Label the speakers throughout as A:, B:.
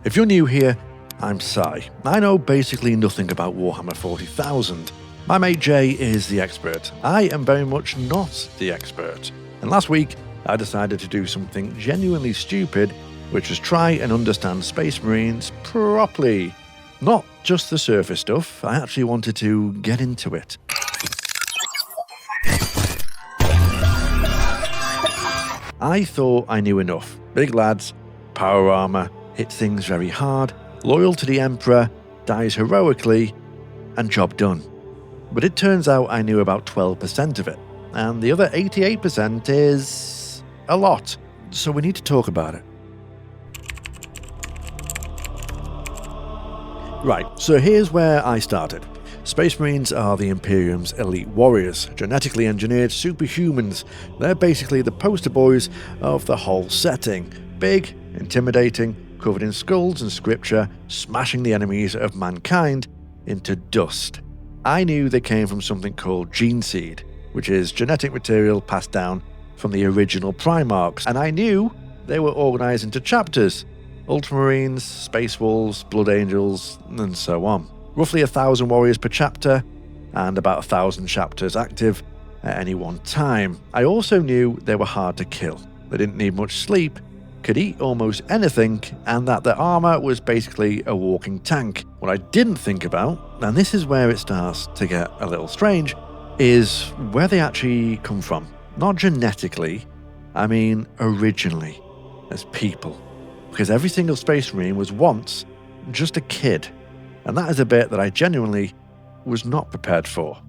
A: If you're new here, I'm Sai. I know basically nothing about Warhammer 40,000. My mate Jay is the expert. I am very much not the expert. And last week, I decided to do something genuinely stupid, which was try and understand Space Marines properly. Not just the surface stuff, I actually wanted to get into it. I thought I knew enough. Big lads, power armour, hit things very hard, loyal to the Emperor, dies heroically, and job done. But it turns out I knew about 12% of it, and the other 88% is a lot. So we need to talk about it. Right, so here's where I started. Space Marines are the Imperium's elite warriors, genetically engineered superhumans. They're basically the poster boys of the whole setting. Big, intimidating, covered in skulls and scripture, smashing the enemies of mankind into dust. I knew they came from something called gene seed, which is genetic material passed down from the original Primarchs, and I knew they were organised into chapters: Ultramarines, Space Wolves, Blood Angels, and so on. Roughly 1,000 warriors per chapter, and about 1,000 chapters active at any one time. I also knew they were hard to kill. They didn't need much sleep, could eat almost anything, and that their armour was basically a walking tank. What I didn't think about, and this is where it starts to get a little strange, is where they actually come from. Not genetically, I mean originally, as people. Because every single Space Marine was once just a kid. And that is a bit that I genuinely was not prepared for.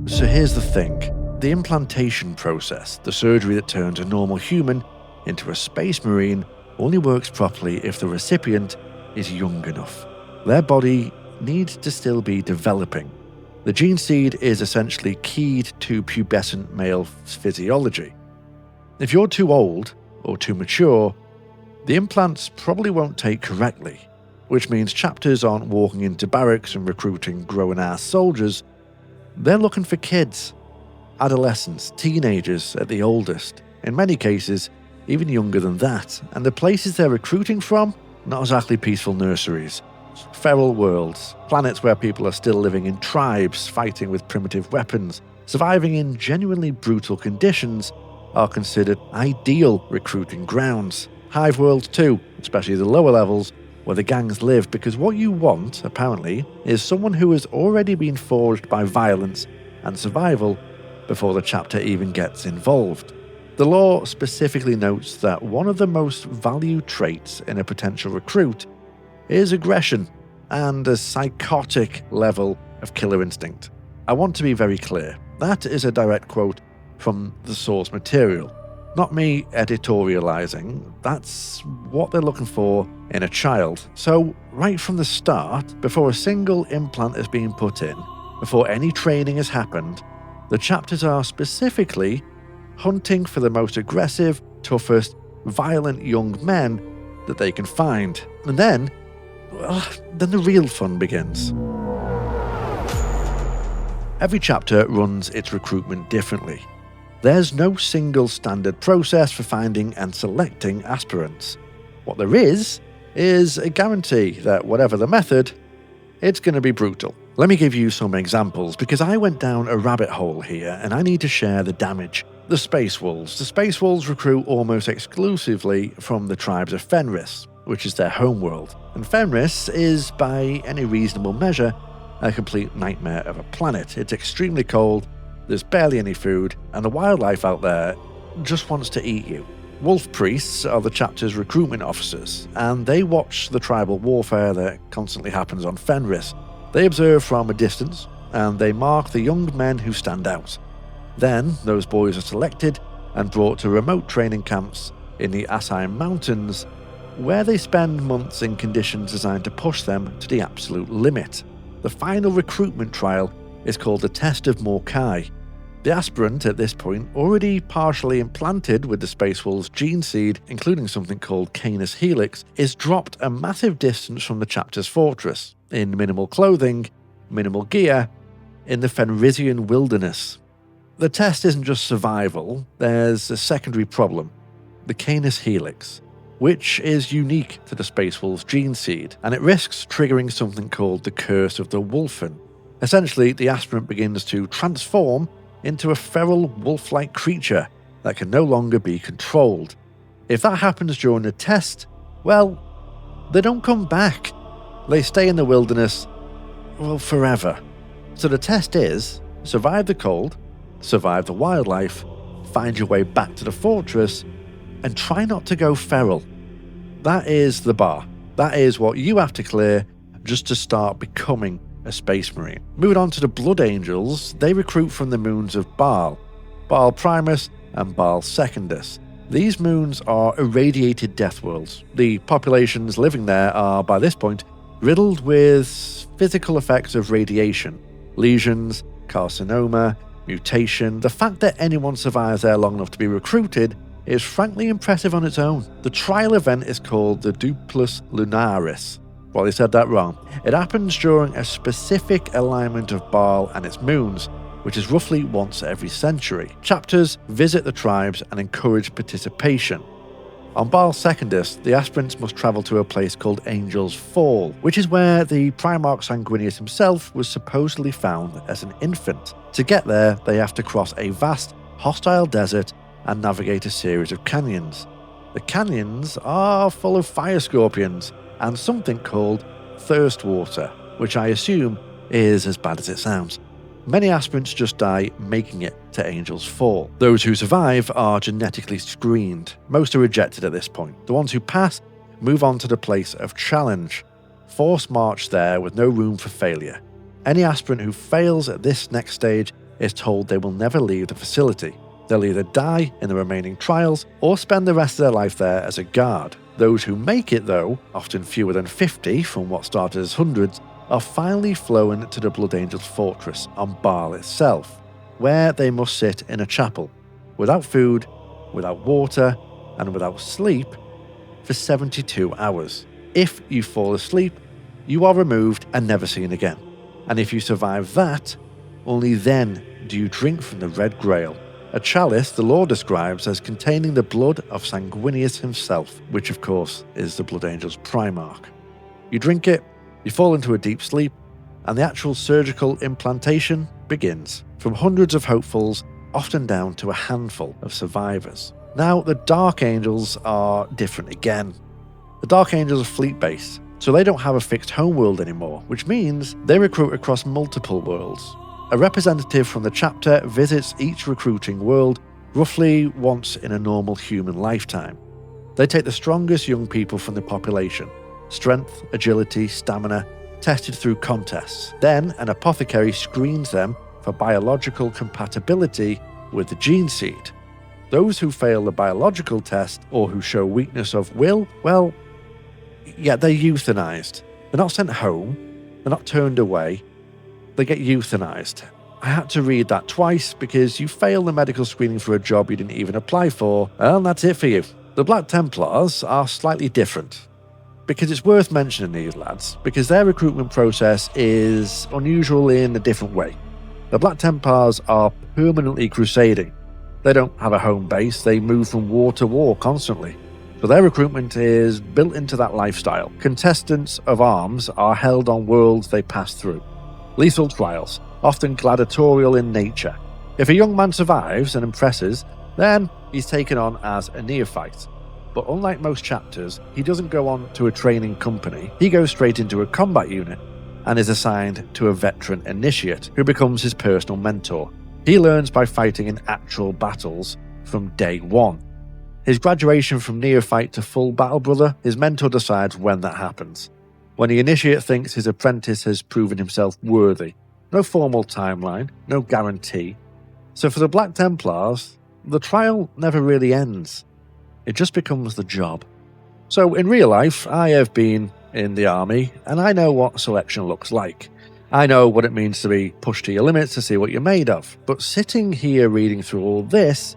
A: So here's the thing. The implantation process, the surgery that turns a normal human into a Space Marine, only works properly if the recipient is young enough. Their body needs to still be developing. The gene seed is essentially keyed to pubescent male physiology. If you're too old or too mature, the implants probably won't take correctly, which means chapters aren't walking into barracks and recruiting grown-ass soldiers. They're looking for kids, adolescents, teenagers at the oldest, in many cases even younger than that, and the places they're recruiting from, not exactly peaceful nurseries. Feral worlds, planets where people are still living in tribes, fighting with primitive weapons, surviving in genuinely brutal conditions, are considered ideal recruiting grounds. Hive worlds too, especially the lower levels, where the gangs live, because what you want, apparently, is someone who has already been forged by violence and survival before the chapter even gets involved. The law specifically notes that one of the most valued traits in a potential recruit is aggression and a psychotic level of killer instinct. I want to be very clear, that is a direct quote from the source material. Not me editorializing, that's what they're looking for in a child. So, right from the start, before a single implant is being put in, before any training has happened, the chapters are specifically hunting for the most aggressive, toughest, violent young men that they can find. And then the real fun begins. Every chapter runs its recruitment differently. There's no single standard process for finding and selecting aspirants. What there is a guarantee that whatever the method, it's going to be brutal. Let me give you some examples, because I went down a rabbit hole here and I need to share the damage. The Space Wolves. The Space Wolves recruit almost exclusively from the tribes of Fenris, which is their homeworld. And Fenris is, by any reasonable measure, a complete nightmare of a planet. It's extremely cold, there's barely any food, and the wildlife out there just wants to eat you. Wolf Priests are the chapter's recruitment officers, and they watch the tribal warfare that constantly happens on Fenris. They observe from a distance, and they mark the young men who stand out. Then, those boys are selected and brought to remote training camps in the Assai Mountains, where they spend months in conditions designed to push them to the absolute limit. The final recruitment trial is called the Test of Morkai. The aspirant, at this point, already partially implanted with the Space Wolves gene seed, including something called Canis Helix, is dropped a massive distance from the chapter's fortress, in minimal clothing, minimal gear, in the Fenrisian wilderness. The test isn't just survival, there's a secondary problem: the Canis Helix. which is unique to the Space Wolf's gene seed, and it risks triggering something called the Curse of the Wolfen. Essentially, the aspirant begins to transform into a feral wolf-like creature that can no longer be controlled. If that happens during the test, well, they don't come back. They stay in the wilderness, well, forever. So the test is, survive the cold, survive the wildlife, find your way back to the fortress, and try not to go feral. That is the bar. That is what you have to clear just to start becoming a Space Marine. Moving on to the Blood Angels, they recruit from the moons of Baal, Baal Primus and Baal Secundus. These moons are irradiated death worlds. The populations living there are, by this point, riddled with physical effects of radiation, lesions, carcinoma, mutation. The fact that anyone survives there long enough to be recruited is frankly impressive on its own. The trial event is called the Duplus Lunaris. Well, they said that wrong. It happens during a specific alignment of Baal and its moons, which is roughly once every century. Chapters visit the tribes and encourage participation. On Baal Secundus, the aspirants must travel to a place called Angel's Fall, which is where the Primarch Sanguinius himself was supposedly found as an infant. To get there, they have to cross a vast, hostile desert and navigate a series of canyons. The canyons are full of fire scorpions and something called thirst water, which I assume is as bad as it sounds. Many aspirants just die making it to Angel's Fall. Those who survive are genetically screened. Most are rejected at this point. The ones who pass move on to the place of challenge. Force march there with no room for failure. Any aspirant who fails at this next stage is told they will never leave the facility. They'll either die in the remaining trials or spend the rest of their life there as a guard. Those who make it, though, often fewer than 50 from what started as hundreds, are finally flown to the Blood Angels fortress on Baal itself, where they must sit in a chapel, without food, without water, and without sleep for 72 hours. If you fall asleep, you are removed and never seen again. And if you survive that, only then do you drink from the Red Grail, a chalice the lore describes as containing the blood of Sanguinius himself, which of course is the Blood Angel's Primarch. You drink it, you fall into a deep sleep, and the actual surgical implantation begins, from hundreds of hopefuls, often down to a handful of survivors. Now, the Dark Angels are different again. The Dark Angels are fleet-based, so they don't have a fixed homeworld anymore, which means they recruit across multiple worlds. A representative from the chapter visits each recruiting world roughly once in a normal human lifetime. They take the strongest young people from the population, strength, agility, stamina, tested through contests. Then an apothecary screens them for biological compatibility with the gene seed. Those who fail the biological test or who show weakness of will, well, yeah, they're euthanized. They're not sent home, they're not turned away, they get euthanized. I had to read that twice because you fail the medical screening for a job you didn't even apply for, and that's it for you. The Black Templars are slightly different, because it's worth mentioning these lads, because their recruitment process is unusual in a different way. The Black Templars are permanently crusading. They don't have a home base, they move from war to war constantly. So their recruitment is built into that lifestyle. Contestants of arms are held on worlds they pass through. Lethal trials, often gladiatorial in nature. If a young man survives and impresses, then he's taken on as a neophyte. But unlike most chapters, he doesn't go on to a training company. He goes straight into a combat unit and is assigned to a veteran initiate who becomes his personal mentor. He learns by fighting in actual battles from day one. His graduation from neophyte to full battle brother, his mentor decides when that happens. When the initiate thinks his apprentice has proven himself worthy. No formal timeline, no guarantee. So for the Black Templars, the trial never really ends. It just becomes the job. So in real life, I have been in the army, and I know what selection looks like. I know what it means to be pushed to your limits to see what you're made of. But sitting here reading through all this,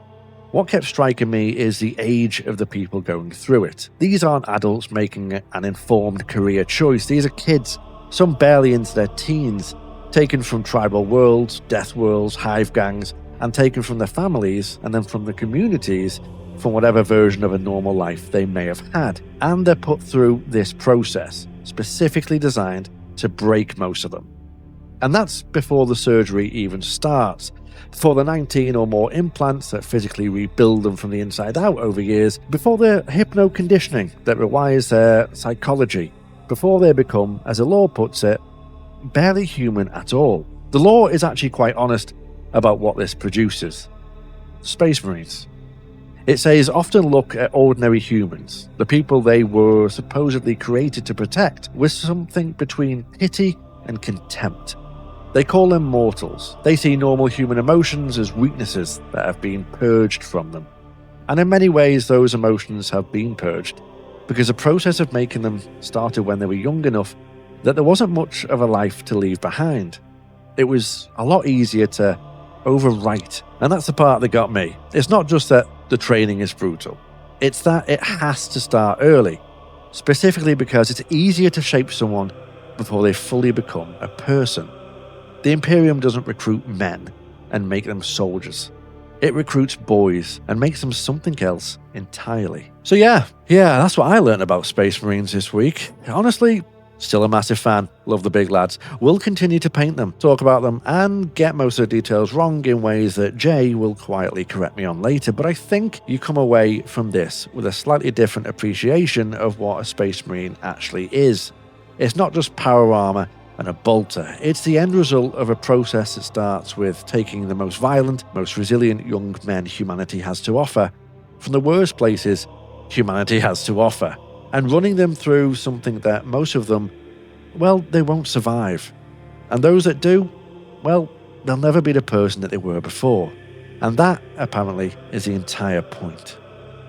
A: what kept striking me is the age of the people going through it. These aren't adults making an informed career choice. These are kids, some barely into their teens, taken from tribal worlds, death worlds, hive gangs, and taken from their families and then from the communities from whatever version of a normal life they may have had, and they're put through this process, specifically designed to break most of them. And that's before the surgery even starts, before the 19 or more implants that physically rebuild them from the inside out over years, before the hypno-conditioning that rewires their psychology, before they become, as the law puts it, barely human at all. The law is actually quite honest about what this produces. Space Marines. It says often look at ordinary humans, the people they were supposedly created to protect, with something between pity and contempt. They call them mortals. They see normal human emotions as weaknesses that have been purged from them. And in many ways, those emotions have been purged, because the process of making them started when they were young enough that there wasn't much of a life to leave behind. It was a lot easier to overwrite, and that's the part that got me. It's not just that the training is brutal, it's that it has to start early, specifically because it's easier to shape someone before they fully become a person. The Imperium doesn't recruit men and make them soldiers. It recruits boys and makes them something else entirely. So yeah, that's what I learned about Space Marines this week. Honestly, still a massive fan. Love the big lads. We'll continue to paint them, talk about them, and get most of the details wrong in ways that Jay will quietly correct me on later, but I think you come away from this with a slightly different appreciation of what a Space Marine actually is. It's not just power armor and a bolter. It's the end result of a process that starts with taking the most violent, most resilient young men humanity has to offer, from the worst places humanity has to offer, and running them through something that most of them, well, they won't survive. And those that do, well, they'll never be the person that they were before. And that, apparently, is the entire point.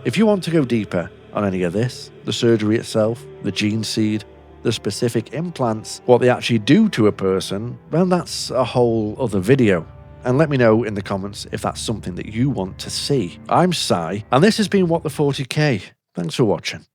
A: If you want to go deeper on any of this, the surgery itself, the gene seed, the specific implants, what they actually do to a person, well, that's a whole other video. And let me know in the comments if that's something that you want to see. I'm Sai, and this has been What the 40K. Thanks for watching.